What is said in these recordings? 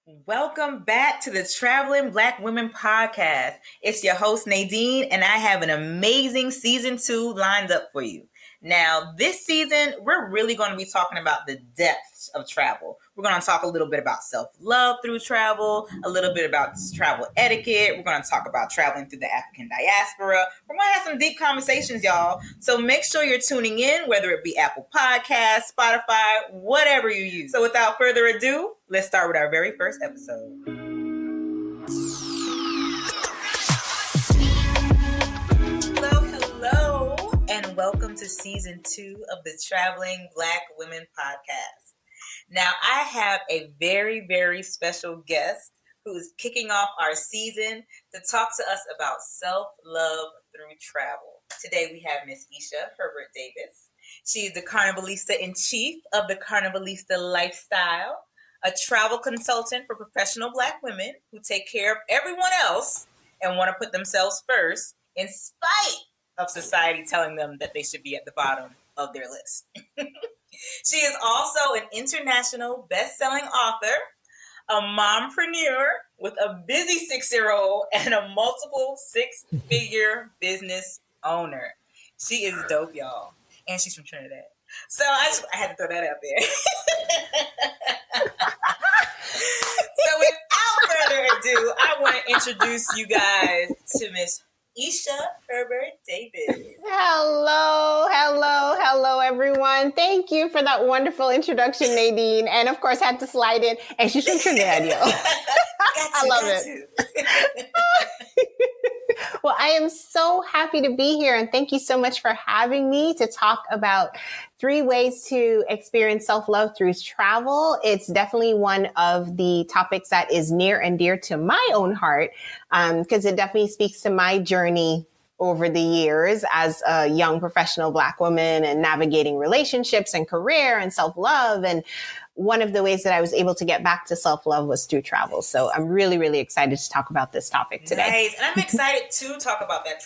Welcome back to the Traveling Black Women Podcast. It's your host, Nadine, and I have an amazing season 2 lined up for you. Now, this season, we're really going to be talking about the depths of travel. We're going to talk a little bit about self-love through travel, a little bit about travel etiquette. We're going to talk about traveling through the African diaspora. We're going to have some deep conversations, y'all. So make sure you're tuning in, whether it be Apple Podcasts, Spotify, whatever you use. So without further ado, let's start with our very first episode. Hello, and welcome to season 2 of the Traveling Black Women Podcast. Now, I have a very, very special guest who is kicking off our season to talk to us about self-love through travel. Today, we have Miss Esha Herbert-Davis. She is the carnivalista in chief of the Carnivalista Lifestyle, a travel consultant for professional Black women who take care of everyone else and want to put themselves first in spite of society telling them that they should be at the bottom of their list. She is also an international best-selling author, a mompreneur with a busy 6-year-old, and a multiple 6-figure business owner. She is dope, y'all. And she's from Trinidad. So I had to throw that out there. So without further ado, I want to introduce you guys to Miss Esha Herbert-Davis. Hello, everyone. Thank you for that wonderful introduction, Nadine. And of course, had to slide in. And she's from Trinidad, yo. I love it. Well, I am so happy to be here. And thank you so much for having me to talk about 3 ways to experience self-love through travel. It's definitely one of the topics that is near and dear to my own heart, because it definitely speaks to my journey over the years as a young professional Black woman and navigating relationships and career and self-love. And one of the ways that I was able to get back to self-love was through travel. So I'm really, really excited to talk about this topic today. Nice. And I'm excited to talk about that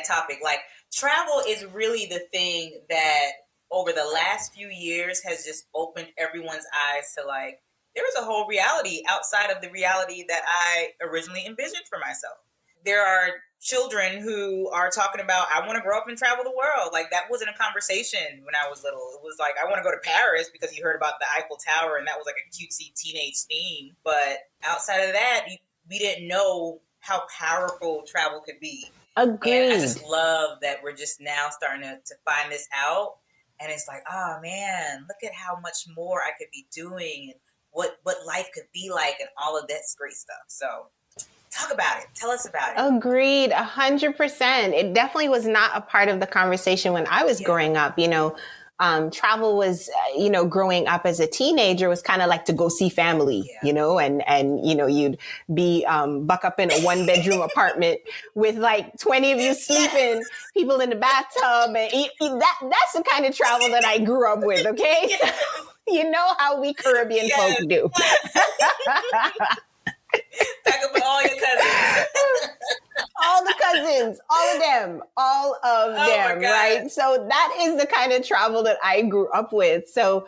topic. Like, travel is really the thing that over the last few years has just opened everyone's eyes to, like, there is a whole reality outside of the reality that I originally envisioned for myself. There are children who are talking about, I want to grow up and travel the world. Like, that wasn't a conversation when I was little. It was like, I want to go to Paris because you heard about the Eiffel Tower and that was like a cutesy teenage theme. But outside of that, we didn't know how powerful travel could be. Agreed. And I just love that we're just now starting to find this out. And it's like, oh man, look at how much more I could be doing and what life could be like and all of that great stuff. So talk about it. Tell us about it. Agreed. 100%. It definitely was not a part of the conversation when I was growing up. Travel was, growing up as a teenager was kind of like to go see family, and you'd be buck up in a 1-bedroom apartment with like 20 of you sleeping, people in the bathtub. And that's the kind of travel that I grew up with. Okay. You know how we Caribbean folk do. Pack up with all your cousins. all of them, right? So that is the kind of travel that I grew up with. So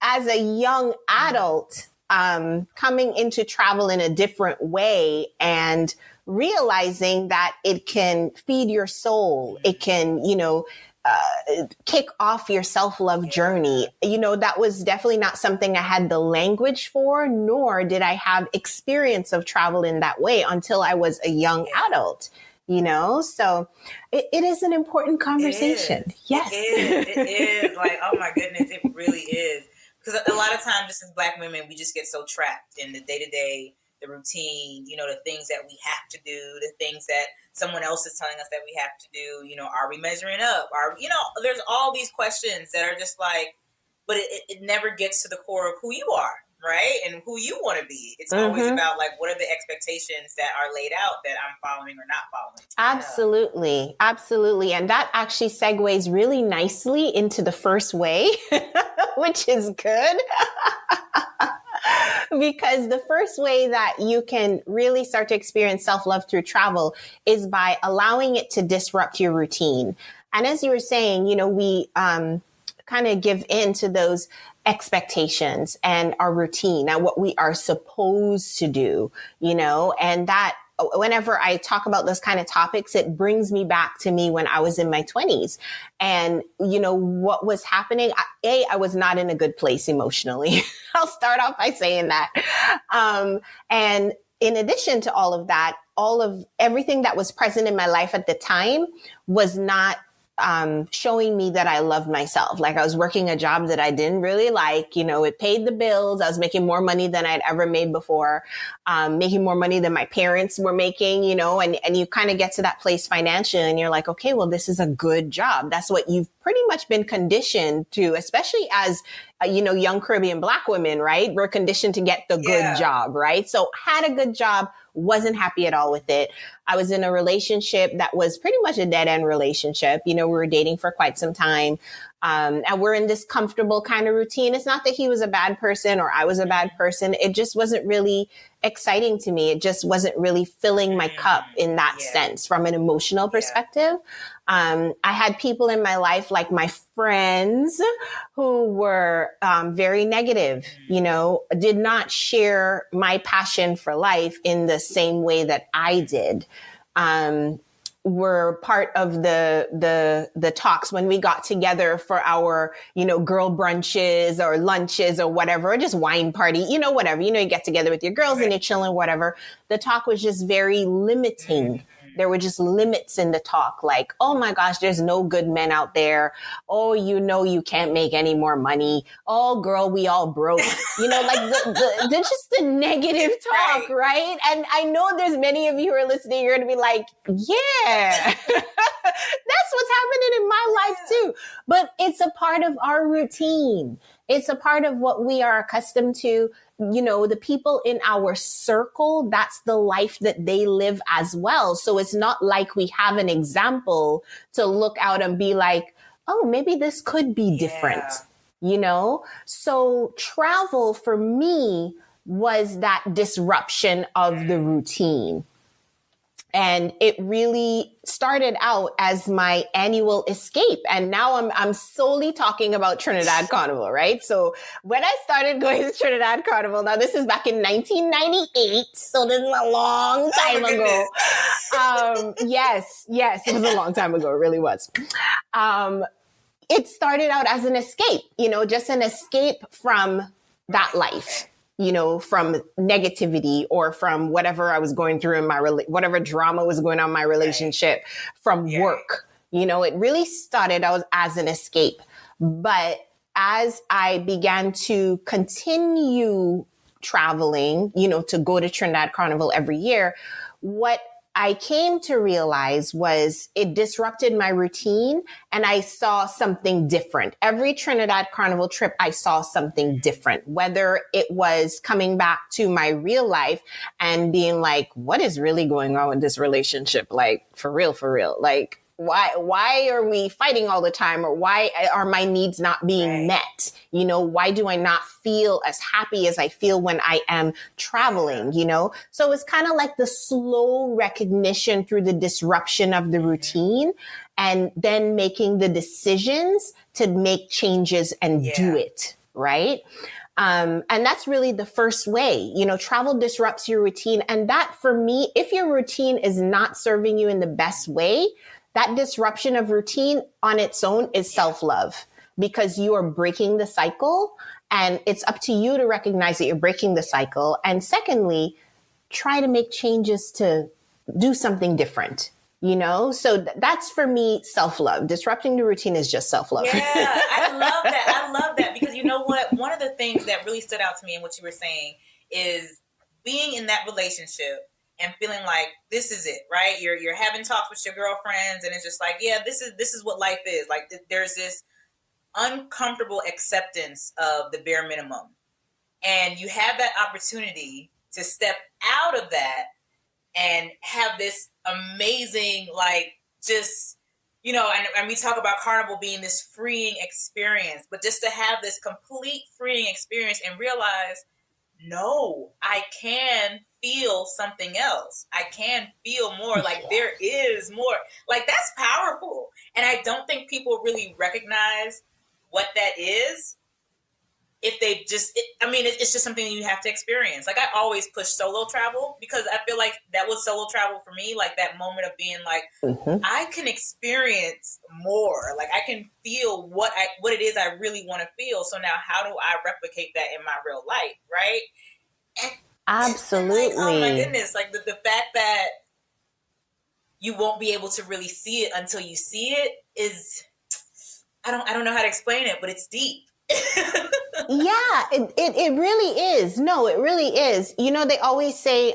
as a young adult, coming into travel in a different way and realizing that it can feed your soul, it can, kick off your self-love journey. That was definitely not something I had the language for, nor did I have experience of travel in that way until I was a young adult, So it is an important conversation. Yes. It is. Like, oh my goodness, it really is. Because a lot of times, just as Black women, we just get so trapped in the day-to-day, the routine, the things that we have to do, the things that someone else is telling us that we have to do, are we measuring up? There's all these questions that are just like, but it never gets to the core of who you are, right? And who you want to be. It's always about like, what are the expectations that are laid out that I'm following or not following? Absolutely. Absolutely. And that actually segues really nicely into the first way, which is good. Because the first way that you can really start to experience self-love through travel is by allowing it to disrupt your routine. And as you were saying, we kind of give in to those expectations and our routine and what we are supposed to do, and that whenever I talk about those kind of topics, it brings me back to me when I was in my 20s. And, what was happening, I was not in a good place emotionally. I'll start off by saying that. And in addition to all of that, all of everything that was present in my life at the time was not showing me that I loved myself. Like I was working a job that I didn't really like, it paid the bills. I was making more money than I'd ever made before, making more money than my parents were making, and you kind of get to that place financially and you're like, okay, well, this is a good job. That's what you've pretty much been conditioned to, especially as young Caribbean Black women, right? We're conditioned to get the good job, right? So had a good job, wasn't happy at all with it. I was in a relationship that was pretty much a dead end relationship. We were dating for quite some time. And we're in this comfortable kind of routine. It's not that he was a bad person or I was a bad person. It just wasn't really exciting to me. It just wasn't really filling my cup in that sense from an emotional perspective. I had people in my life, like my friends, who were very negative, did not share my passion for life in the same way that I did. Were part of the talks when we got together for our, girl brunches or lunches or whatever, or just wine party, whatever, you get together with your girls and you're chilling, whatever. The talk was just very limiting. There were just limits in the talk, like, oh my gosh, there's no good men out there. Oh, you can't make any more money. Oh, girl, we all broke. Like the just the negative talk, right? And I know there's many of you who are listening, you're going to be like, yeah, that's what's happening in my life too. But it's a part of our routine. It's a part of what we are accustomed to. The people in our circle, that's the life that they live as well. So it's not like we have an example to look out and be like, oh, maybe this could be different, So travel for me was that disruption of the routine. And it really started out as my annual escape. And now I'm solely talking about Trinidad Carnival, right? So when I started going to Trinidad Carnival, now this is back in 1998. So this is a long time ago. Yes, it was a long time ago. It really was. It started out as an escape, just an escape from that life. From negativity or from whatever I was going through in my, whatever drama was going on in my relationship, from work, it really started out as an escape. But as I began to continue traveling, to go to Trinidad Carnival every year, what I came to realize was it disrupted my routine and I saw something different. Every Trinidad Carnival trip, I saw something different, whether it was coming back to my real life and being like, what is really going on with this relationship? Like, for real, like, why are we fighting all the time? Or why are my needs not being met? Why do I not feel as happy as I feel when I am traveling, So it's kind of like the slow recognition through the disruption of the routine and then making the decisions to make changes and do it, right? And that's really the first way, travel disrupts your routine. And that for me, if your routine is not serving you in the best way, that disruption of routine on its own is self-love because you are breaking the cycle and it's up to you to recognize that you're breaking the cycle. And secondly, try to make changes to do something different, So that's for me, self-love. Disrupting the routine is just self-love. Yeah, I love that because you know what? One of the things that really stood out to me in what you were saying is being in that relationship and feeling like this is it, right? You're having talks with your girlfriends and it's just like, yeah, this is what life is. Like there's this uncomfortable acceptance of the bare minimum. And you have that opportunity to step out of that and have this amazing, like just, and we talk about Carnival being this freeing experience, but just to have this complete freeing experience and realize, no, I can feel something else. I can feel more. Like there is more. Like that's powerful. And I don't think people really recognize what that is, if they just, it's just something you have to experience. Like, I always push solo travel because I feel like that was solo travel for me. Like, that moment of being like, I can experience more. Like, I can feel what it is I really want to feel. So now how do I replicate that in my real life? Right. And absolutely. like, oh my goodness. Like, the fact that you won't be able to really see it until you see it is, I don't know how to explain it, but it's deep. Yeah, it really is. No, it really is. You know, they always say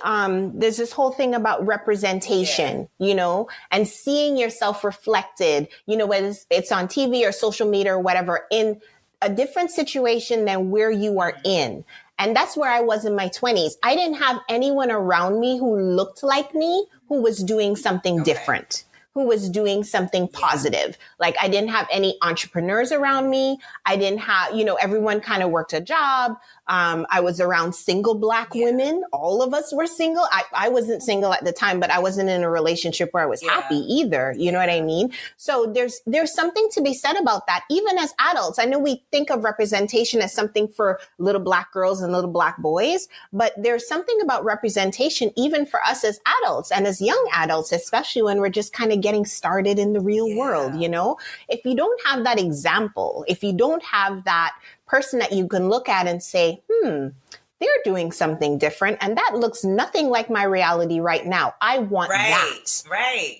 there's this whole thing about representation, you know, and seeing yourself reflected, you know, whether it's on TV or social media or whatever, in a different situation than where you are in. And that's where I was in my 20s. I didn't have anyone around me who looked like me, who was doing something different, who was doing something positive. Like, I didn't have any entrepreneurs around me. I didn't have, you know, everyone kind of worked a job. I was around single Black women. All of us were single. I wasn't single at the time, but I wasn't in a relationship where I was happy either. You know what I mean? So there's something to be said about that. Even as adults, I know we think of representation as something for little Black girls and little Black boys, but there's something about representation even for us as adults and as young adults, especially when we're just kind of getting started in the real world. You know, if you don't have that example, if you don't have that person that you can look at and say, they're doing something different, and that looks nothing like my reality right now, I want that. Right.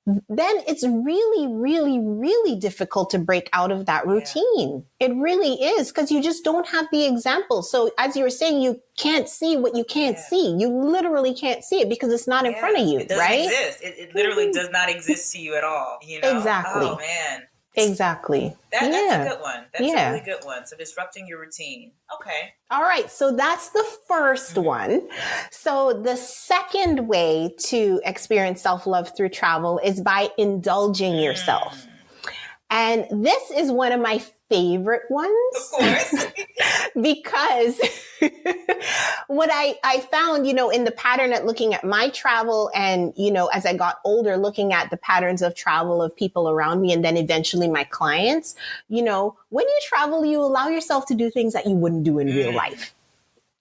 Then it's really, really, really difficult to break out of that routine. It really is, because you just don't have the example. So as you were saying, you can't see what you can't see. You literally can't see it because it's not in front of you, it doesn't right? exist. It literally does not exist to you at all. You know? Exactly. Oh, man. Exactly. That's a good one. That's a really good one. So disrupting your routine. Okay. All right. So that's the first one. So the second way to experience self-love through travel is by indulging yourself. And this is one of my favorite ones. Of course. Because what I found, you know, in the pattern at looking at my travel and, you know, as I got older, looking at the patterns of travel of people around me and then eventually my clients, you know, when you travel, you allow yourself to do things that you wouldn't do in real life.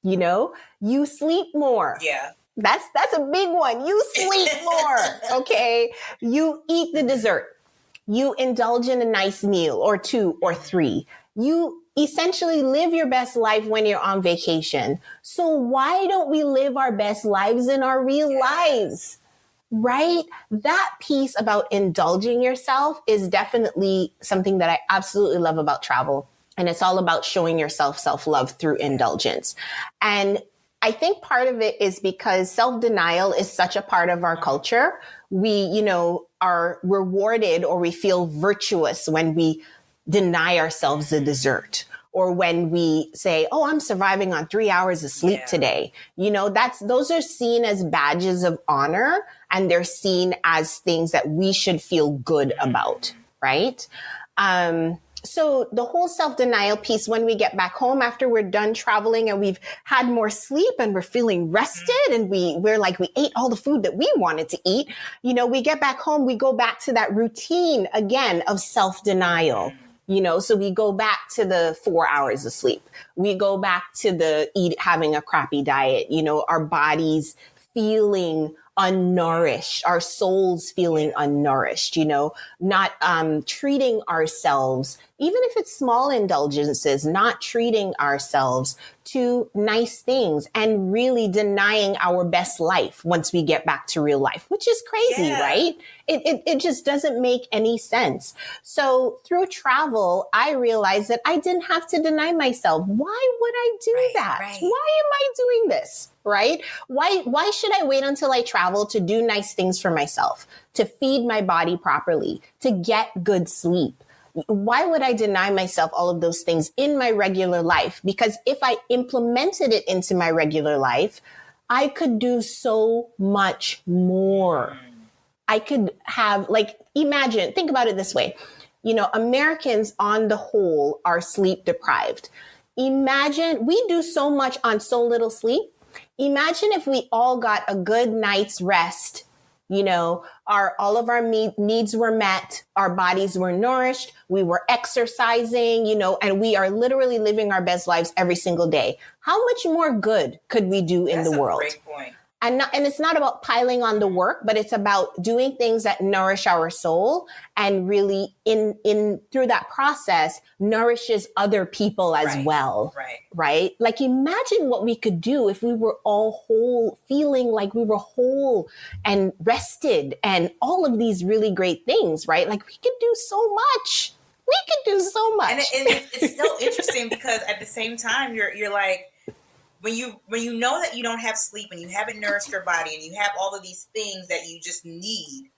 You know, you sleep more. Yeah. That's a big one. You sleep more. Okay. You eat the dessert. You indulge in a nice meal or 2 or 3. You essentially live your best life when you're on vacation. So why don't we live our best lives in our real lives? Right? That piece about indulging yourself is definitely something that I absolutely love about travel. And it's all about showing yourself self-love through indulgence. And I think part of it is because self-denial is such a part of our culture. We, you know, are rewarded or we feel virtuous when we deny ourselves a dessert, or when we say, oh, I'm surviving on 3 hours of sleep today. You know, those are seen as badges of honor, and they're seen as things that we should feel good about, right? So the whole self-denial piece, when we get back home after we're done traveling and we've had more sleep and we're feeling rested and we're like, we ate all the food that we wanted to eat, you know, we get back home, we go back to that routine again of self-denial. You know, so we go back to the 4 hours of sleep. We go back to having a crappy diet, you know, our bodies feeling unnourished, our souls feeling unnourished, you know, not treating ourselves, even if it's small indulgences, not treating ourselves to nice things and really denying our best life once we get back to real life, which is crazy, right? It just doesn't make any sense. So through travel, I realized that I didn't have to deny myself. Why would I do that? Why am I doing this? Right? Why should I wait until I travel to do nice things for myself, to feed my body properly, to get good sleep? Why would I deny myself all of those things in my regular life? Because if I implemented it into my regular life, I could do so much more. I could have, like, imagine, think about it this way. You know, Americans on the whole are sleep deprived. Imagine we do so much on so little sleep. Imagine if we all got a good night's rest all of our needs were met, our bodies were nourished, we were exercising, and we are literally living our best lives every single day. How much more good could we do in the world? That's a great point. And it's not about piling on the work, but it's about doing things that nourish our soul and really in through that process nourishes other people as well. Right? Like imagine what we could do if we were all whole, feeling like we were whole and rested and all of these really great things, right? Like we could do so much. We could do so much. And it's so interesting because at the same time, you're like, when you know that you don't have sleep and you haven't nourished your body and you have all of these things that you just need,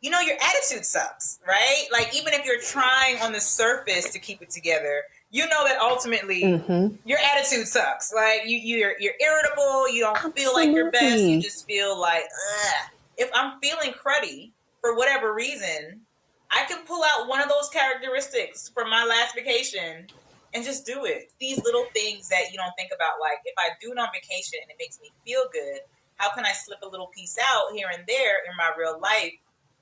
your attitude sucks, right? Like even if you're trying on the surface to keep it together, that ultimately your attitude sucks. Like you're irritable, you don't feel like your best, you just feel like, ugh. If I'm feeling cruddy for whatever reason, I can pull out one of those characteristics from my last vacation and just do it. These little things that you don't think about, like if I do it on vacation and it makes me feel good, how can I slip a little piece out here and there in my real life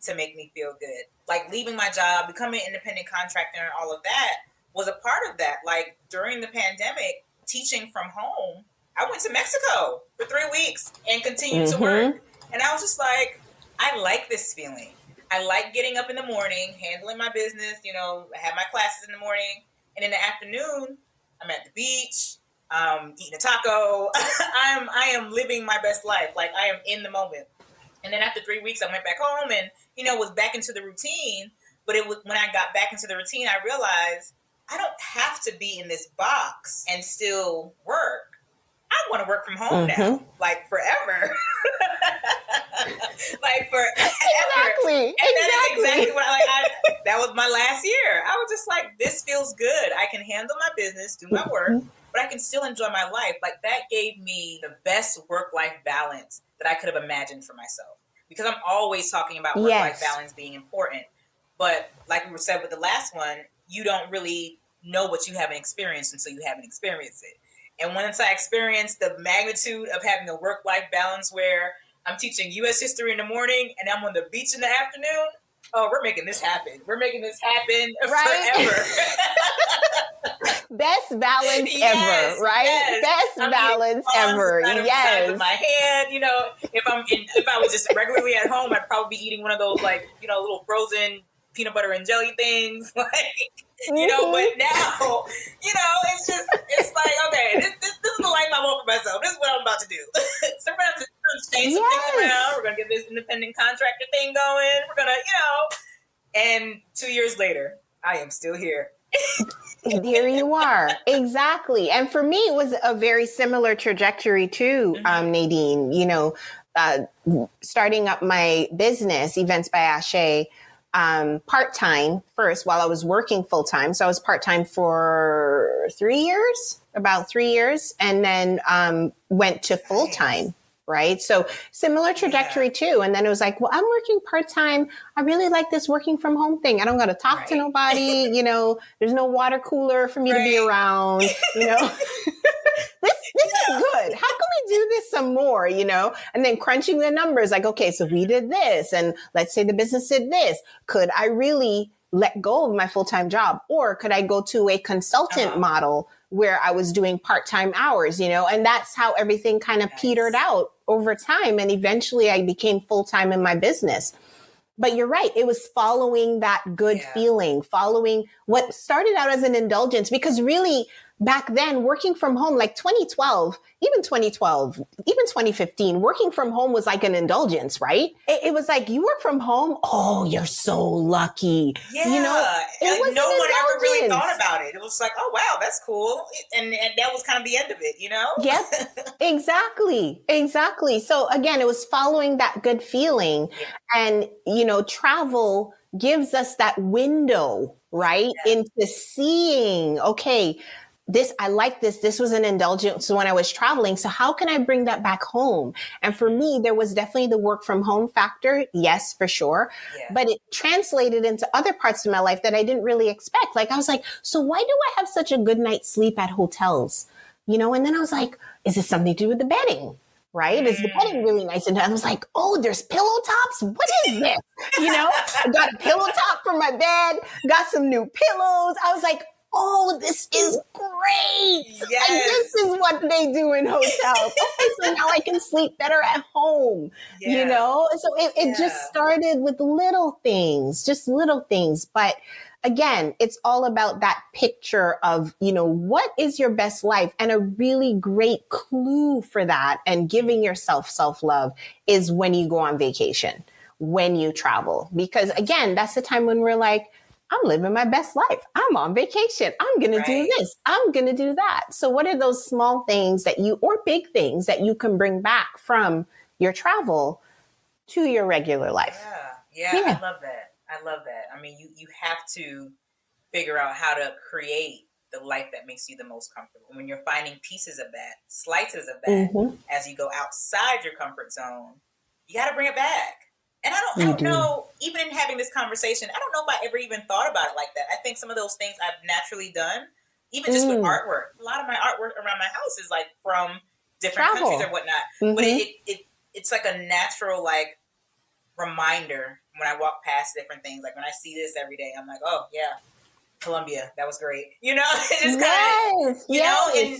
to make me feel good? Like leaving my job, becoming an independent contractor and all of that was a part of that. Like during the pandemic, teaching from home, I went to Mexico for 3 weeks and continued to work. And I was just like, I like this feeling. I like getting up in the morning, handling my business, I have my classes in the morning. And in the afternoon, I'm at the beach, eating a taco. I am living my best life. Like I am in the moment. And then after 3 weeks, I went back home and, was back into the routine. But it was when I got back into the routine, I realized I don't have to be in this box and still work. I want to work from home now, like forever. Like forever. Exactly. And that is exactly what that was my last year. I was just like, this feels good. I can handle my business, do my work, but I can still enjoy my life. Like that gave me the best work-life balance that I could have imagined for myself. Because I'm always talking about work-life balance being important. But like we said with the last one, you don't really know what you haven't experienced until you haven't experienced it. And once I experienced the magnitude of having a work-life balance where I'm teaching U.S. history in the morning and I'm on the beach in the afternoon, we're making this happen. We're making this happen forever. Best balance ever, right? Yes. Best balance ever. Yes. Of my hand, if I was just regularly at home, I'd probably be eating one of those little frozen peanut butter and jelly things, but now, it's like, okay, this is the life I want for myself. This is what I'm about to do. So we're going to change some things around. We're going to get this independent contractor thing going. We're going to, and 2 years later, I am still here. Here you are. Exactly. And for me, it was a very similar trajectory too, Nadine, starting up my business, Events by Esha, part-time first while I was working full-time. So I was part-time for about 3 years, and then went to full-time. Right. So similar trajectory too. And then it was like, well, I'm working part-time. I really like this working from home thing. I don't got to talk to nobody, there's no water cooler for me to be around, this is good. How can we do this some more, and then crunching the numbers like, okay, so we did this and let's say the business did this. Could I really let go of my full-time job, or could I go to a consultant model where I was doing part-time hours, and that's how everything kind of petered out over time. And eventually I became full-time in my business. But you're right. It was following that good feeling, following what started out as an indulgence, because really back then working from home, like 2012, even 2015, working from home was like an indulgence, right? It was like, you work from home. Oh, you're so lucky. Yeah. It was no one ever really thought about it. It was like, oh, wow, that's cool. And that was kind of the end of it, Yep. Exactly. So again, it was following that good feeling. And, travel gives us that window, right? Into seeing, okay, I like this. This was an indulgence when I was traveling. So how can I bring that back home? And for me, there was definitely the work from home factor. Yes, for sure. Yeah. But it translated into other parts of my life that I didn't really expect. Like I was like, so why do I have such a good night's sleep at hotels? And then I was like, is this something to do with the bedding? right? It's getting really nice. And I was like, oh, there's pillow tops? What is this? I got a pillow top for my bed, got some new pillows. I was like, oh, this is great. Yes. This is what they do in hotels. Okay, so now I can sleep better at home, So it just started with just little things. But again, it's all about that picture of, what is your best life? And a really great clue for that and giving yourself self-love is when you go on vacation, when you travel. Because again, that's the time when we're like, I'm living my best life. I'm on vacation. I'm going to do this. I'm going to do that. So what are those small things or big things that you can bring back from your travel to your regular life? Yeah. I love that. I mean, you have to figure out how to create the life that makes you the most comfortable. When you're finding pieces of that, slices of that, as you go outside your comfort zone, you got to bring it back. And I don't know, even in having this conversation, I don't know if I ever even thought about it like that. I think some of those things I've naturally done, even just with artwork. A lot of my artwork around my house is like from different countries or whatnot. But it's like a natural reminder when I walk past different things. Like when I see this every day, I'm like, oh yeah, Colombia, that was great. It just kind of, know.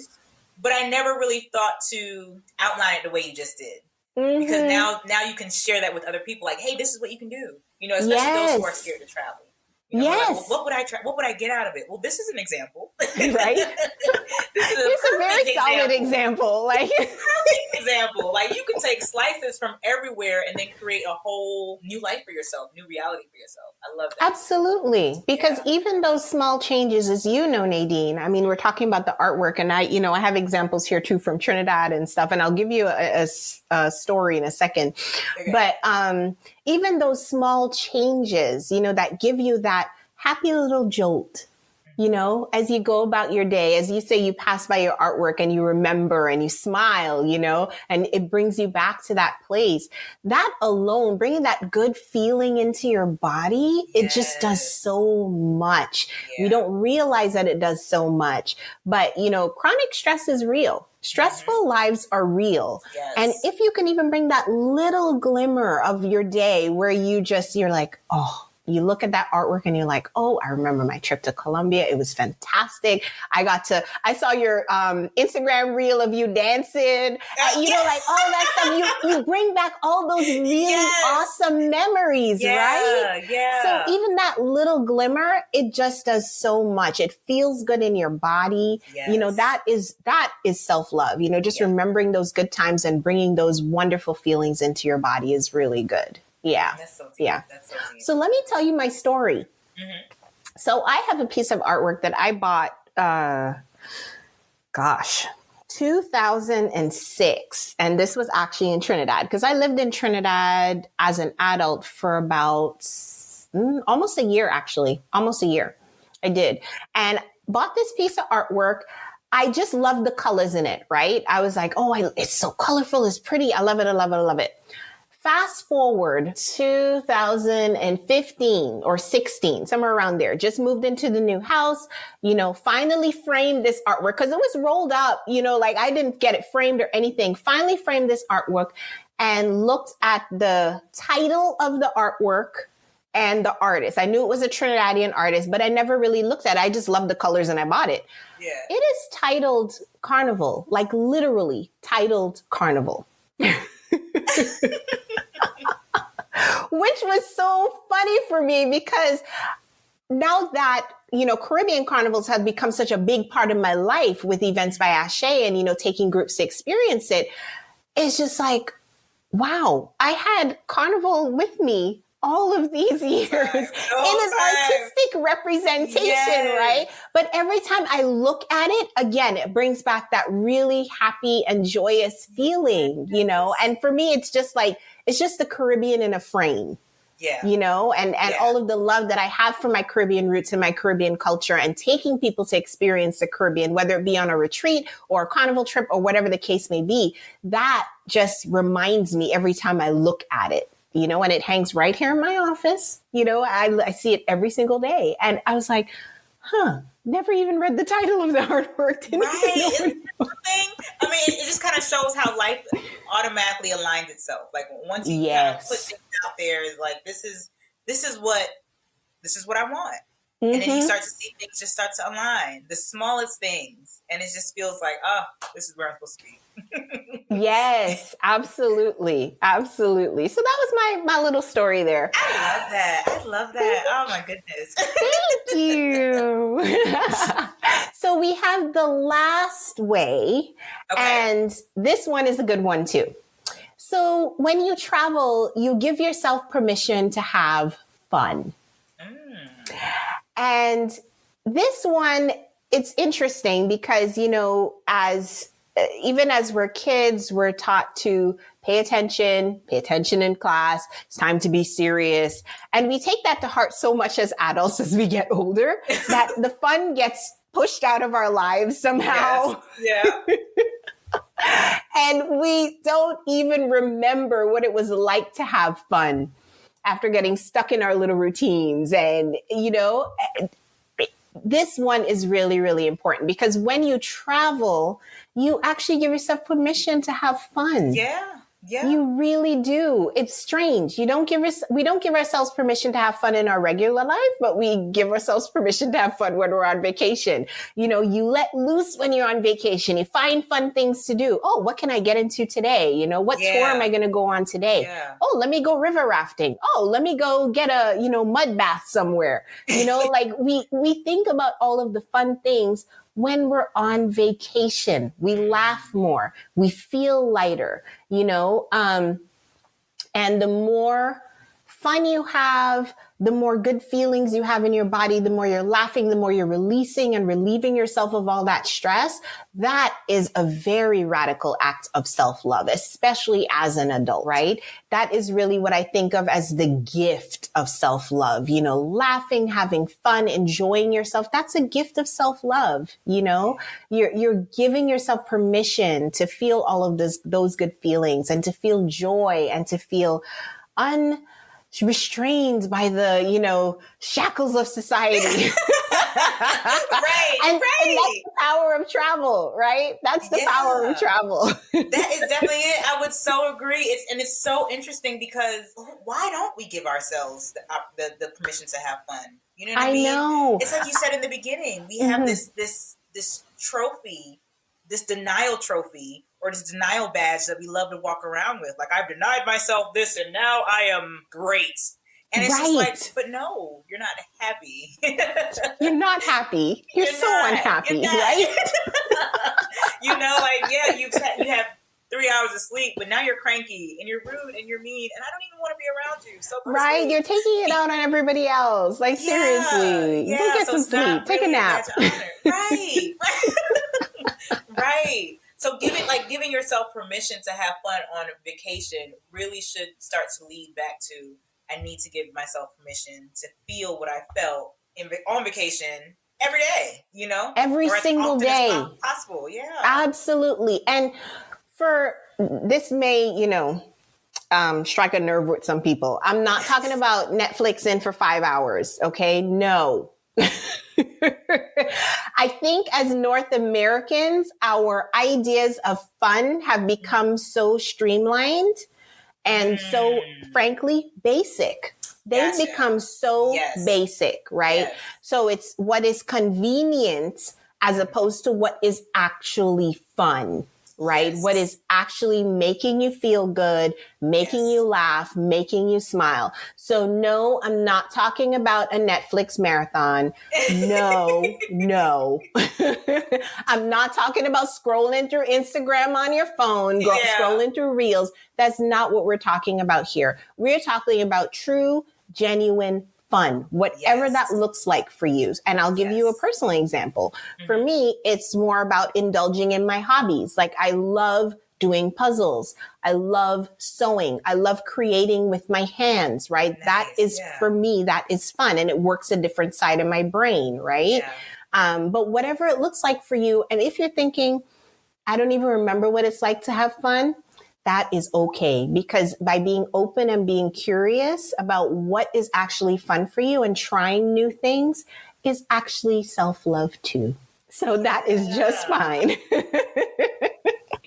But I never really thought to outline it the way you just did. Because now you can share that with other people. Like, hey, this is what you can do. Especially those who are scared to travel. Like, what would I try? What would I get out of it? Well, this is an example, right? This is a very solid example. Example. Like you can take slices from everywhere and then create a whole new life for yourself, new reality for yourself. I love that. Absolutely. Because even those small changes, as you know, Nadine, I mean, we're talking about the artwork and I have examples here too from Trinidad and stuff. And I'll give you a story in a second. Okay. But even those small changes, that give you that happy little jolt. As you go about your day, as you say, you pass by your artwork and you remember and you smile, and it brings you back to that place. That alone, bringing that good feeling into your body, it just does so much. We don't realize that it does so much, but chronic stress is real. Stressful lives are real. Yes. And if you can even bring that little glimmer of your day where you're like, oh, you look at that artwork and you're like, oh, I remember my trip to Colombia. It was fantastic. I saw your Instagram reel of you dancing, all that stuff. You bring back all those really awesome memories, right? Yeah. So even that little glimmer, it just does so much. It feels good in your body. Yes. That is self-love. Just remembering those good times and bringing those wonderful feelings into your body is really good. Yeah. That's so deep. Yeah. That's so deep. So let me tell you my story. Mm-hmm. So I have a piece of artwork that I bought, 2006. And this was actually in Trinidad because I lived in Trinidad as an adult for about almost a year, actually. Almost a year. I did. And bought this piece of artwork. I just love the colors in it, right? I was like, it's so colorful. It's pretty. I love it. I love it. I love it. Fast forward 2015 or 16, somewhere around there, just moved into the new house, finally framed this artwork because it was rolled up, I didn't get it framed or anything. Finally framed this artwork and looked at the title of the artwork and the artist. I knew it was a Trinidadian artist, but I never really looked at it. I just loved the colors and I bought it. Yeah. It is titled Carnival, literally titled Carnival. Which was so funny for me because now that, Caribbean carnivals have become such a big part of my life with Events by Ashe and, taking groups to experience it, it's just like, wow, I had Carnival with me all of these years in an artistic representation, right? But every time I look at it, again, it brings back that really happy and joyous feeling, and for me, it's just the Caribbean in a frame. Yeah. And all of the love that I have for my Caribbean roots and my Caribbean culture and taking people to experience the Caribbean, whether it be on a retreat or a carnival trip or whatever the case may be, that just reminds me every time I look at it, and it hangs right here in my office. I see it every single day. And I was like, Never even read the title of the artwork. Right. I mean, it just kind of shows how life automatically aligns itself. Like once you kind of put things out there, is like this is what I want. And then you start to see things just start to align, the smallest things. And it just feels like, oh, this is where I'm supposed to be. Yes, absolutely. Absolutely. So that was my little story there. I love that. Oh my goodness. Thank you. So we have the last way. Okay. And this one is a good one too. So when you travel, you give yourself permission to have fun. And this one, it's interesting because, even as we're kids, we're taught to pay attention in class. It's time to be serious. And we take that to heart so much as adults as we get older that the fun gets pushed out of our lives somehow. Yes. Yeah. And we don't even remember what it was like to have fun after getting stuck in our little routines. And, this one is really, really important because when you travel, you actually give yourself permission to have fun. Yeah. Yeah. You really do. It's strange. We don't give ourselves permission to have fun in our regular life, but we give ourselves permission to have fun when we're on vacation. You let loose when you're on vacation. You find fun things to do. Oh, what can I get into today? What tour am I going to go on today? Yeah. Oh, let me go river rafting. Oh, let me go get a, mud bath somewhere. Like we think about all of the fun things when we're on vacation. We laugh more, we feel lighter, and the more fun you have, the more good feelings you have in your body, the more you're laughing, the more you're releasing and relieving yourself of all that stress. That is a very radical act of self-love, especially as an adult, right? That is really what I think of as the gift of self-love, laughing, having fun, enjoying yourself. That's a gift of self-love. You're giving yourself permission to feel all of those good feelings and to feel joy and to feel restrained by the, shackles of society. Right. And that's the power of travel, right? That's the power of travel. That is definitely it. I would so agree. It's so interesting because why don't we give ourselves the permission to have fun? You know what I mean? Know. It's like you said in the beginning, we have this trophy, this denial trophy, or this denial badge that we love to walk around with. Like, I've denied myself this and now I am great. And it's just like, but no, you're not happy. You're not happy. You're so unhappy, right? You have 3 hours of sleep, but now you're cranky and you're rude and you're mean, and I don't even want to be around you. So right, you're taking it out on everybody else. Like, seriously, go get some sleep, take a nap. Right. Right. So giving yourself permission to have fun on vacation really should start to lead back to, I need to give myself permission to feel what I felt on vacation every day, every single day as possible. Yeah, absolutely. And for this may, strike a nerve with some people. I'm not talking about Netflixing for 5 hours. Okay. No. I think as North Americans, our ideas of fun have become so streamlined and so, frankly, basic. They've become so basic, right? Yes. So it's what is convenient as opposed to what is actually fun, right? Yes. What is actually making you feel good, making you laugh, making you smile. So no, I'm not talking about a Netflix marathon. No. I'm not talking about scrolling through Instagram on your phone, scrolling through reels. That's not what we're talking about here. We're talking about true, genuine fun, whatever that looks like for you. And I'll give you a personal example. Mm-hmm. For me, it's more about indulging in my hobbies. Like, I love doing puzzles. I love sewing. I love creating with my hands, right? Nice. That is, for me, that is fun. And it works a different side of my brain, right? Yeah. But whatever it looks like for you. And if you're thinking, I don't even remember what it's like to have fun, that is okay, because by being open and being curious about what is actually fun for you and trying new things, is actually self-love too. So that is just fine.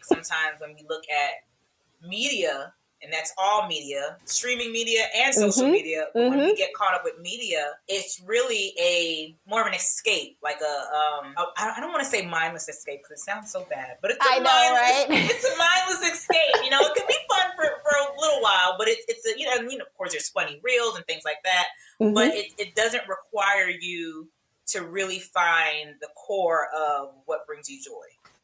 Sometimes when we look at media, and that's all media, streaming media and social media, but when we get caught up with media, it's really more of an escape, like I don't want to say mindless escape because it sounds so bad, but it's a mindless escape. You know, it can be fun for a little while, but it's a, you know, of course there's funny reels and things like that, but it doesn't require you to really find the core of what brings you joy.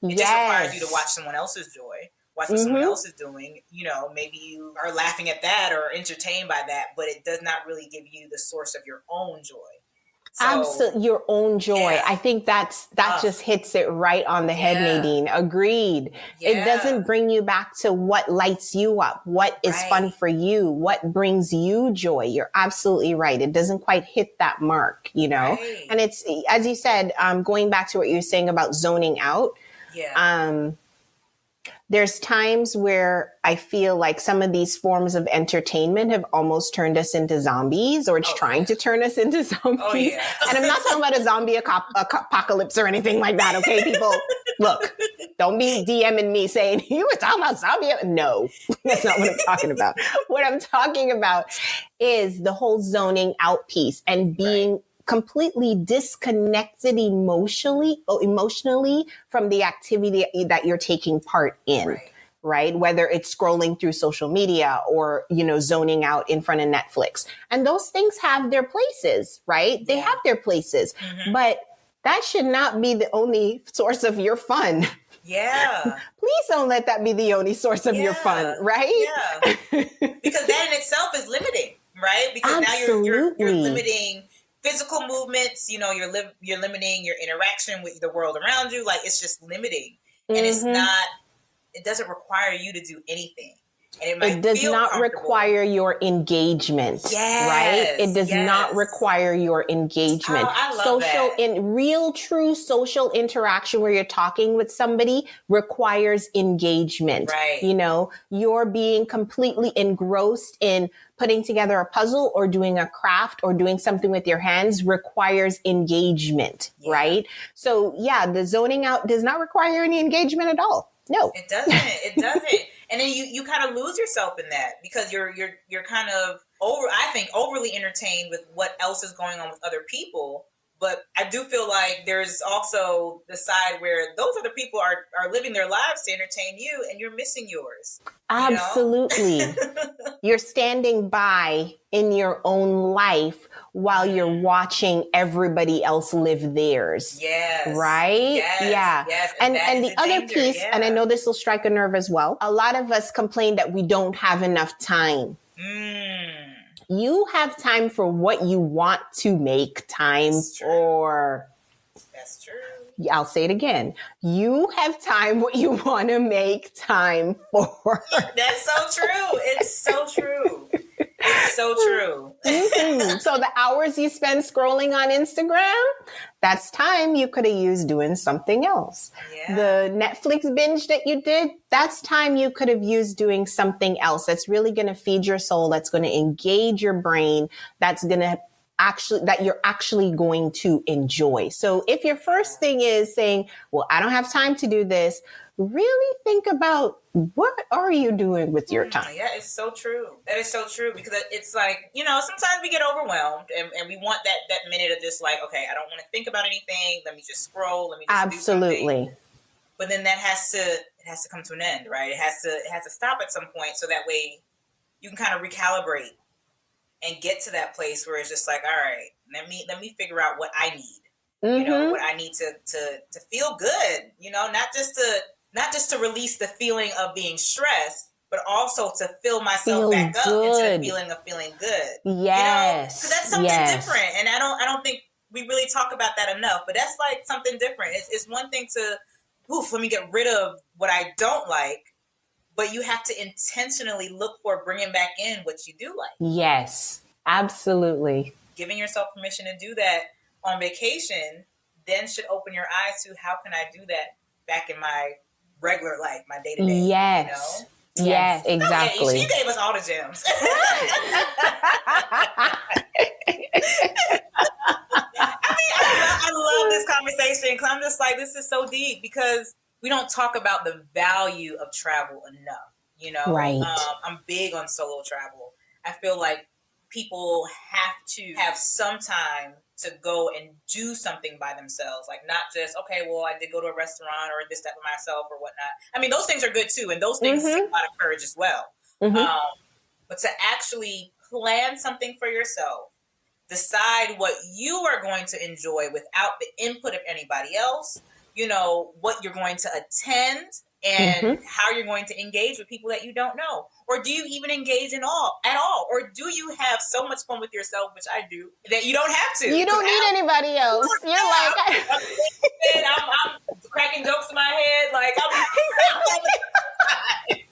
It just requires you to watch someone else's joy, watch what someone else is doing. You know, maybe you are laughing at that or entertained by that, but it does not really give you the source of your own joy. So, absolutely, your own joy. Yeah. I think that just hits it right on the head, Nadine. Agreed. Yeah. It doesn't bring you back to what lights you up, what is fun for you, what brings you joy. You're absolutely right. It doesn't quite hit that mark, you know? Right. And it's, as you said, going back to what you were saying about zoning out. Yeah. There's times where I feel like some of these forms of entertainment have almost turned us into zombies, or it's trying to turn us into zombies. Oh, yeah. And I'm not talking about a zombie apocalypse or anything like that. Okay, people, look, don't be DMing me saying you were talking about zombie. No, that's not what I'm talking about. What I'm talking about is the whole zoning out piece and being completely disconnected emotionally from the activity that you're taking part in, right? Whether it's scrolling through social media or, you know, zoning out in front of Netflix. And those things have their places, right? They have their places, but that should not be the only source of your fun. Yeah. Please don't let that be the only source of your fun, right? Yeah. Because that in itself is limiting, right? Because now you're limiting physical movements, you know, you're limiting your interaction with the world around you. Like, it's just limiting. And it doesn't require you to do anything. And it does not require your engagement, right? It does not require your engagement. Oh, I love that. In real, true social interaction where you're talking with somebody requires engagement. Right. You know, you're being completely engrossed in putting together a puzzle or doing a craft or doing something with your hands requires engagement, right? So the zoning out does not require any engagement at all. No, it doesn't. It doesn't. And then you kind of lose yourself in that because you're kind of overly entertained with what else is going on with other people. But I do feel like there's also the side where those other people are living their lives to entertain you and you're missing yours. Absolutely. You're standing by in your own life while you're watching everybody else live theirs. Yes. Right? Yes. And the other piece, and I know this will strike a nerve as well. A lot of us complain that we don't have enough time. You have time for what you want to make time for. That's true. I'll say it again. You have time what you want to make time for. That's so true. It's so true. It's so true. So the hours you spend scrolling on Instagram, that's time you could have used doing something else. Yeah. The Netflix binge that you did, that's time you could have used doing something else. That's really going to feed your soul. That's going to engage your brain. That's going to that you're actually going to enjoy. So if your first thing is saying, well, I don't have time to do this, really think about what are you doing with your time? Yeah, it's so true. That is so true because it's like, you know, sometimes we get overwhelmed and we want that minute of just like, okay, I don't want to think about anything. Let me just scroll. Let me just do something. But then that has to come to an end, right? It has to stop at some point so that way you can kind of recalibrate and get to that place where it's just like, all right, let me figure out what I need. You know, what I need to feel good, you know, not just to release the feeling of being stressed, but also to fill myself back up into the feeling of feeling good. Yes. You know? So that's something different. And I don't think we really talk about that enough, but that's like something different. It's one thing to, let me get rid of what I don't like, but you have to intentionally look for bringing back in what you do like. Yes, absolutely. Giving yourself permission to do that on vacation then should open your eyes to how can I do that back in my regular life, my day-to-day. Yes. You know? Yes, exactly. Yeah, you gave us all the gems. I racing because I'm just like, this is so deep because we don't talk about the value of travel enough. You know, right. I'm big on solo travel. I feel like people have to have some time to go and do something by themselves. Like not just, okay, well, I did go to a restaurant or this, that for myself or whatnot. I mean, those things are good too. And those things take a lot of courage as well. But to actually plan something for yourself, decide what you are going to enjoy without the input of anybody else, you know, what you're going to attend and how you're going to engage with people that you don't know. Or do you even engage at all? Or do you have so much fun with yourself, which I do, that you don't have to? You don't need anybody else. You're like... I'm cracking jokes in my head. Like, I'm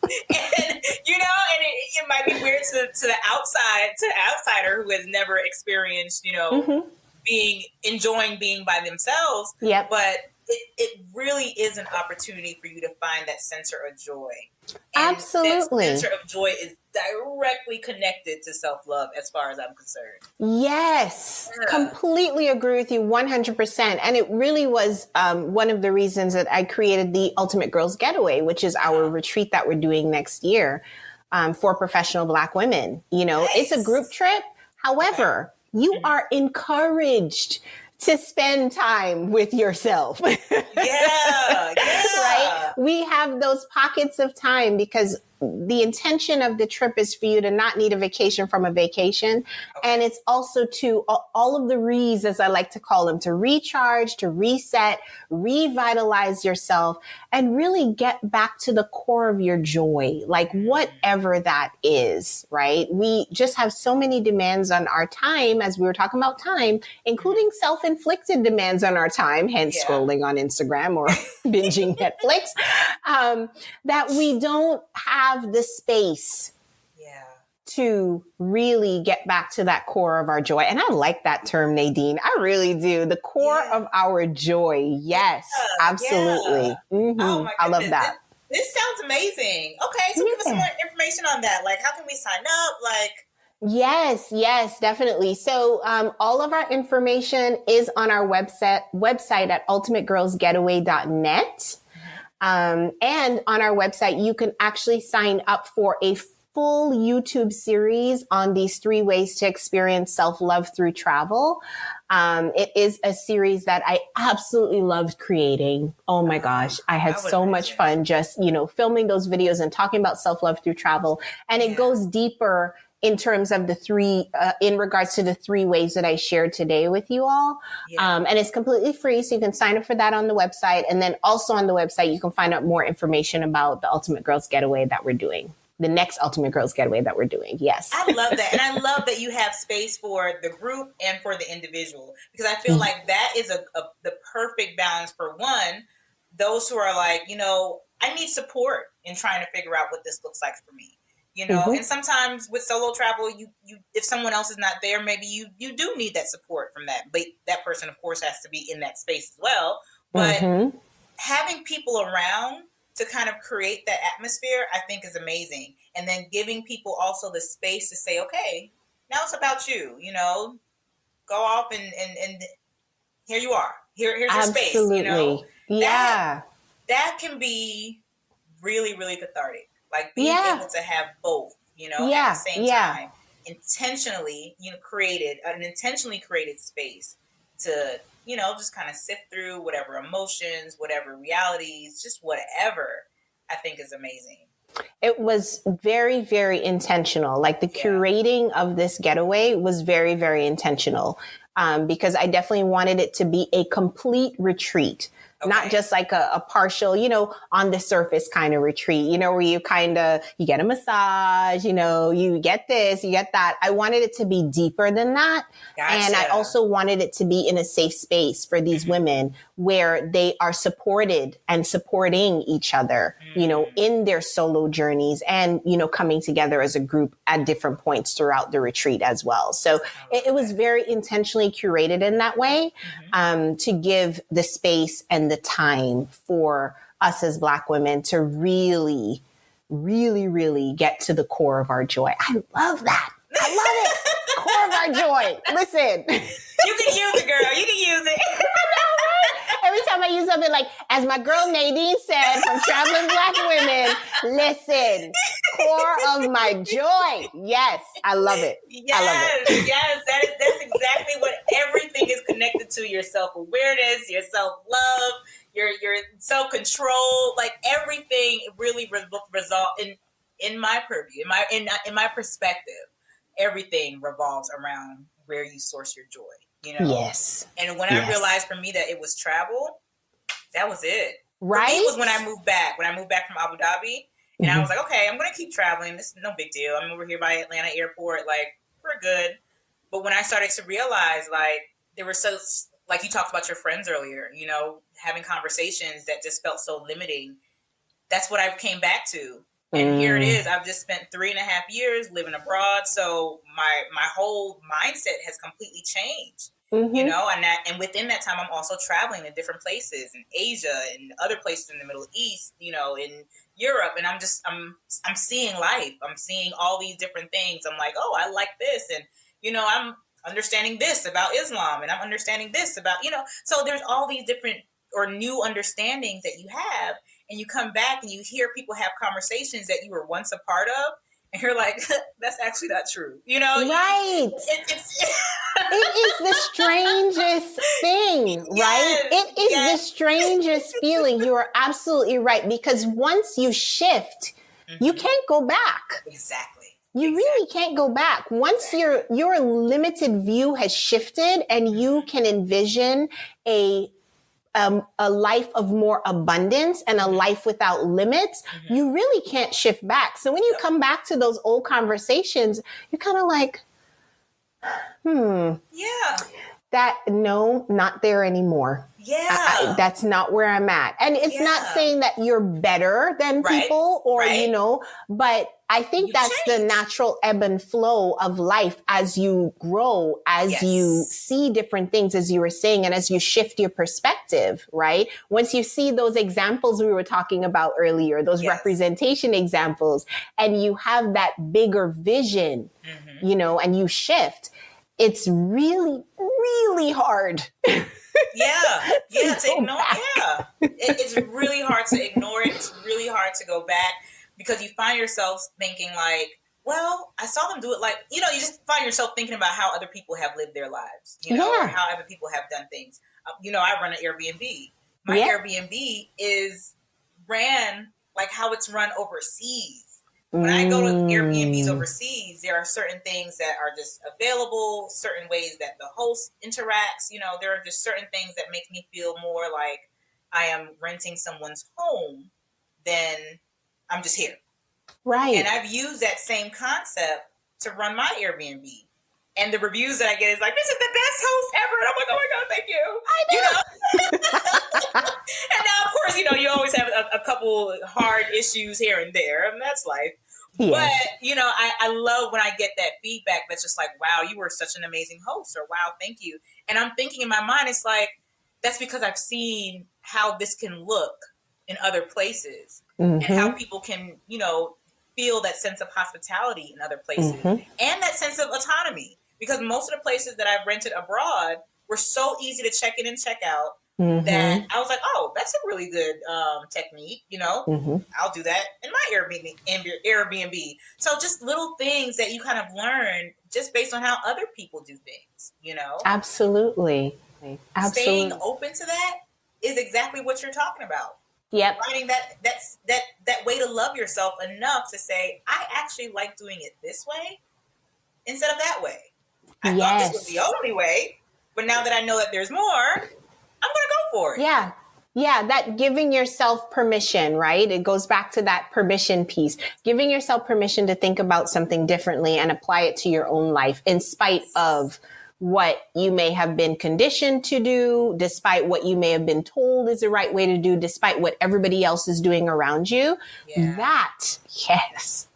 and, you know, and it might be weird to the outsider who has never experienced, you know, enjoying being by themselves. Yep. But it really is an opportunity for you to find that center of joy. And absolutely. That center of joy is directly connected to self-love as far as I'm concerned. Yes, completely agree with you 100%. And it really was one of the reasons that I created the Ultimate Girls Getaway, which is our retreat that we're doing next year for professional Black women. You know, it's a group trip. However, you are encouraged to spend time with yourself. Right? We have those pockets of time because the intention of the trip is for you to not need a vacation from a vacation. And it's also to all of the re's, as I like to call them, to recharge, to reset, revitalize yourself, and really get back to the core of your joy, like whatever that is, right? We just have so many demands on our time, as we were talking about time, including self-inflicted demands on our time, hence scrolling on Instagram or binging Netflix, that we don't have the space to really get back to that core of our joy. And I like that term, Nadine. I really do. The core of our joy. Yes, absolutely. Oh my I love that. This sounds amazing. Okay, so give us some more information on that. Like, how can we sign up? Like, Yes, definitely. So all of our information is on our website at ultimategirlsgetaway.net. And on our website, you can actually sign up for a full YouTube series on these 3 ways to experience self-love through travel. It is a series that I absolutely loved creating. Oh my gosh. I had so much fun just, you know, filming those videos and talking about self-love through travel. And it goes deeper in terms of the 3, in regards to the 3 ways that I shared today with you all. And it's completely free. So you can sign up for that on the website. And then also on the website, you can find out more information about the Ultimate Girls Getaway that we're doing. The next Ultimate Girls Getaway that we're doing. Yes. I love that. And I love that you have space for the group and for the individual, because I feel like that is the perfect balance for one, those who are like, you know, I need support in trying to figure out what this looks like for me. You know, and sometimes with solo travel, you if someone else is not there, maybe you do need that support from that. But that person, of course, has to be in that space as well. But having people around to kind of create that atmosphere, I think is amazing. And then giving people also the space to say, okay, now it's about you, you know, go off and here you are. Here's your space, you know. That can be really, really cathartic. Like being able to have both, you know, at the same time, intentionally created space to, you know, just kind of sift through whatever emotions, whatever realities, just whatever, I think is amazing. It was very, very intentional. Like the curating of this getaway was very, very intentional, because I definitely wanted it to be a complete retreat. Okay. Not just like a partial, you know, on the surface kind of retreat, you know, where you you get a massage, you know, you get this, you get that. I wanted it to be deeper than that. Gotcha. And I also wanted it to be in a safe space for these women where they are supported and supporting each other, you know, in their solo journeys and, you know, coming together as a group at different points throughout the retreat as well. So it was very intentionally curated in that way, to give the space and the time for us as Black women to really, really, really get to the core of our joy. I love that. I love it. Core of our joy. Listen. You can use it, girl. You can use it. Every every time I use something like, as my girl Nadine said from Traveling Black Women, listen, core of my joy. Yes, I love it. Yes, I love it. Yes, that's exactly what everything is connected to: your self-awareness, your self-love, your self-control. Like everything really result in my purview, in my perspective. Everything revolves around where you source your joy. Yes. And when I realized for me that it was travel, that was it. Right. For me, it was when I moved back. When I moved back from Abu Dhabi, and I was like, okay, I'm going to keep traveling. This is no big deal. I'm over here by Atlanta airport. Like, we're good. But when I started to realize, like, there were so, like you talked about your friends earlier, having conversations that just felt so limiting. That's what I came back to. And here it is. I've just spent 3.5 years living abroad. So my whole mindset has completely changed. And within that time, I'm also traveling to different places in Asia and other places in the Middle East, in Europe. And I'm seeing life. I'm seeing all these different things. I'm like, oh, I like this. And, I'm understanding this about Islam, and I'm understanding this about, so there's all these different or new understandings that you have. And you come back and you hear people have conversations that you were once a part of. And you're like, that's actually not true. Right. It is the strangest thing, right? It is the strangest feeling. You are absolutely right. Because once you shift, you can't go back. Exactly. You really can't go back. Once your limited view has shifted and you can envision a life of more abundance and a life without limits, you really can't shift back. So when you come back to those old conversations, you're kind of like, no, not there anymore. Yeah. That's not where I'm at. And it's not saying that you're better than people or, but I think that's the natural ebb and flow of life as you grow, as you see different things, as you were saying, and as you shift your perspective, right? Once you see those examples we were talking about earlier, those representation examples, and you have that bigger vision, and you shift, it's really, really hard. to ignore. It's really hard to ignore it. It's really hard to go back because you find yourself thinking like, well, I saw them do it. Like, you just find yourself thinking about how other people have lived their lives, or how other people have done things. I run an Airbnb. My Airbnb is ran like how it's run overseas. When I go to Airbnbs overseas, there are certain things that are just available, certain ways that the host interacts. There are just certain things that make me feel more like I am renting someone's home than I'm just here. Right. And I've used that same concept to run my Airbnb. And the reviews that I get is like, this is the best host ever. And I'm like, oh my God, thank you. I know. And now, of course, you always have a couple hard issues here and there. And that's life. Yes. But, I love when I get that feedback that's just like, wow, you were such an amazing host, or wow, thank you. And I'm thinking in my mind, it's like, that's because I've seen how this can look in other places and how people can, feel that sense of hospitality in other places and that sense of autonomy. Because most of the places that I've rented abroad were so easy to check in and check out that I was like, oh, that's a really good technique. I'll do that in my Airbnb. So just little things that you kind of learn just based on how other people do things, Absolutely. Staying open to that is exactly what you're talking about. Yep. Finding that way to love yourself enough to say, I actually like doing it this way instead of that way. I thought this was the only way, but now that I know that there's more, I'm going to go for it. Yeah. Yeah, that giving yourself permission, right? It goes back to that permission piece. Giving yourself permission to think about something differently and apply it to your own life in spite of what you may have been conditioned to do, despite what you may have been told is the right way to do, despite what everybody else is doing around you. Yeah. That,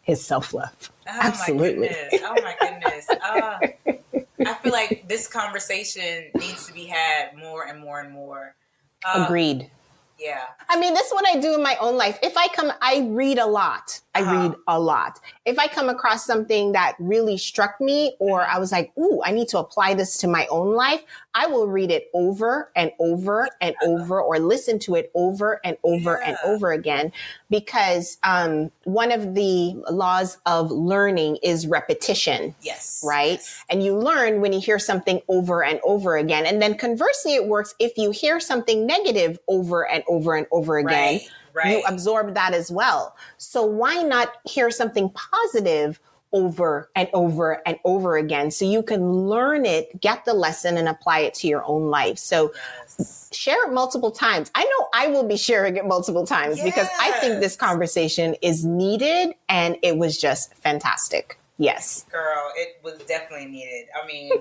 is self-love. Absolutely. Oh my goodness. I feel like this conversation needs to be had more and more and more. Agreed. Yeah. I mean, this is what I do in my own life. I read a lot. I read a lot. If I come across something that really struck me, or I was like, ooh, I need to apply this to my own life, I will read it over and over and over, or listen to it over and over and over again. Because one of the laws of learning is repetition. Yes. Right? Yes. And you learn when you hear something over and over again. And then conversely, it works if you hear something negative over and over and over again. Right. You absorb that as well. So why not hear something positive over and over and over again, so you can learn it, get the lesson, and apply it to your own life? So share it multiple times. I know I will be sharing it multiple times because I think this conversation is needed, and it was just fantastic. Yes. Girl, it was definitely needed. I mean,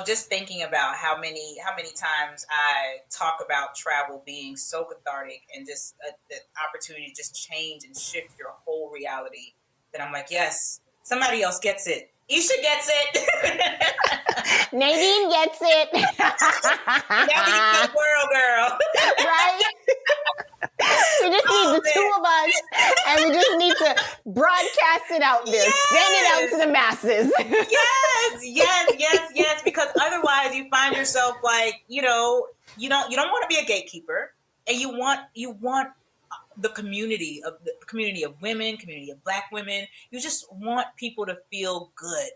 just thinking about how many times I talk about travel being so cathartic and just the opportunity to just change and shift your whole reality, that I'm like, yes, somebody else gets it. Esha gets it. Nadine gets it. Now we can get the world, girl. Right? We just need the two of us, and we just need to broadcast it out there. Send it out to the masses. Yes. Because otherwise, you find yourself like, you don't want to be a gatekeeper, and you want the community of women, community of Black women. You just want people to feel good.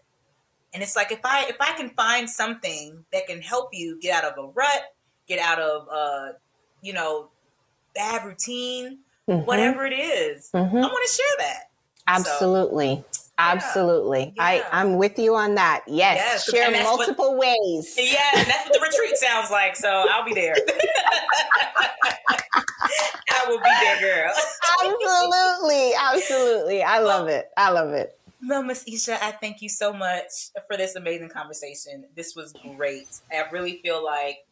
And it's like, if I can find something that can help you get out of a rut, get out of bad routine, whatever it is, I want to share that. Absolutely. So, absolutely. Yeah. I'm with you on that. Yes. Share multiple ways. Yeah. And that's what the retreat sounds like. So I'll be there. I will be there, girl. Absolutely. I love it. Well, Miss Esha, I thank you so much for this amazing conversation. This was great. I really feel like,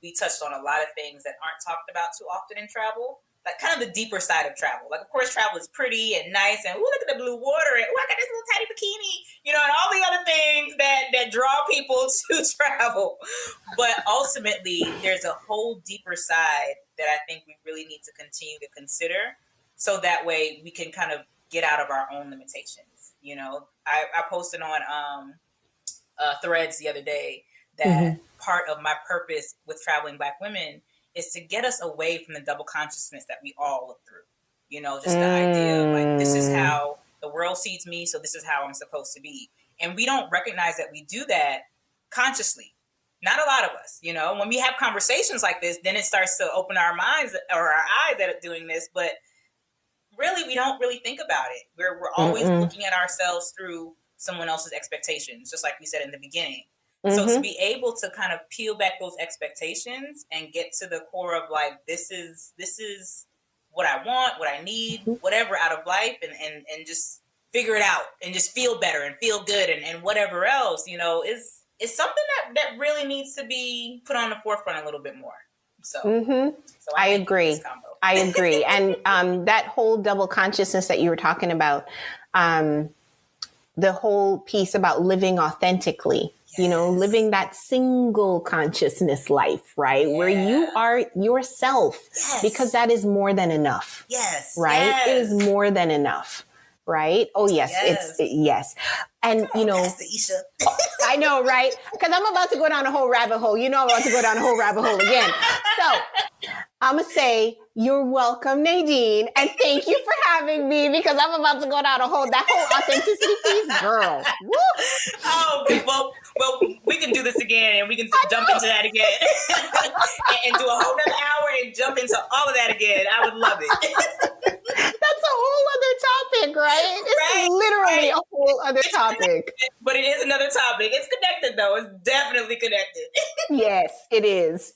we touched on a lot of things that aren't talked about too often in travel, like kind of the deeper side of travel. Like, of course, travel is pretty and nice, and look at the blue water, and I got this little tiny bikini, and all the other things that draw people to travel. But ultimately, there's a whole deeper side that I think we really need to continue to consider, so that way we can kind of get out of our own limitations. I posted on Threads the other day that part of my purpose with traveling Black women is to get us away from the double consciousness that we all look through. Just the idea of like, this is how the world sees me, so this is how I'm supposed to be. And we don't recognize that we do that consciously. Not a lot of us, when we have conversations like this, then it starts to open our minds or our eyes at doing this. But really, we don't really think about it. We're always looking at ourselves through someone else's expectations, just like we said in the beginning. So to be able to kind of peel back those expectations and get to the core of like, this is what I want, what I need, whatever out of life, and just figure it out and just feel better and feel good and whatever else, is something that really needs to be put on the forefront a little bit more. So, so I agree. And that whole double consciousness that you were talking about, the whole piece about living authentically, living that single consciousness life, right? Where you are yourself, because that is more than enough. Yes. Right? Yes. It is more than enough. Right? Oh, yes. Yes. And, I know, right? Because I'm about to go down a whole rabbit hole. I'm about to go down a whole rabbit hole again. So I'm going to say, you're welcome, Nadine. And thank you for having me, because I'm about to go down that whole authenticity piece, girl. Woo. Oh, well, we can do this again, and we can jump into that again and do a whole other hour and jump into all of that again. I would love it. That's a whole other topic, right? It's literally a whole other topic. But it is another topic. It's connected, though. It's definitely connected. Yes, it is.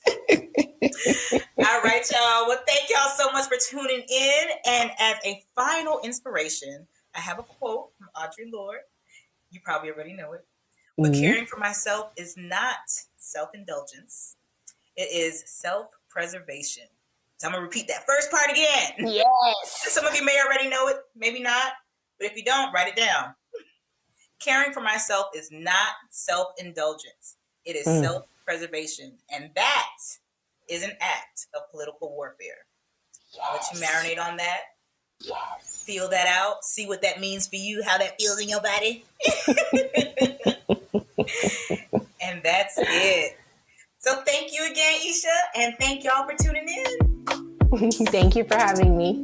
All right, y'all. Well, thank y'all so much for tuning in. And as a final inspiration, I have a quote from Audre Lorde. You probably already know it. But caring for myself is not self-indulgence. It is self-preservation. So I'm going to repeat that first part again. Yes. Some of you may already know it, maybe not. But if you don't, write it down. Caring for myself is not self-indulgence. It is self-preservation. And that is an act of political warfare. Yes. I'll let you marinate on that. Yes. Feel that out. See what that means for you, how that feels in your body. And that's it. So thank you again, Esha, and thank y'all for tuning in. Thank you for having me.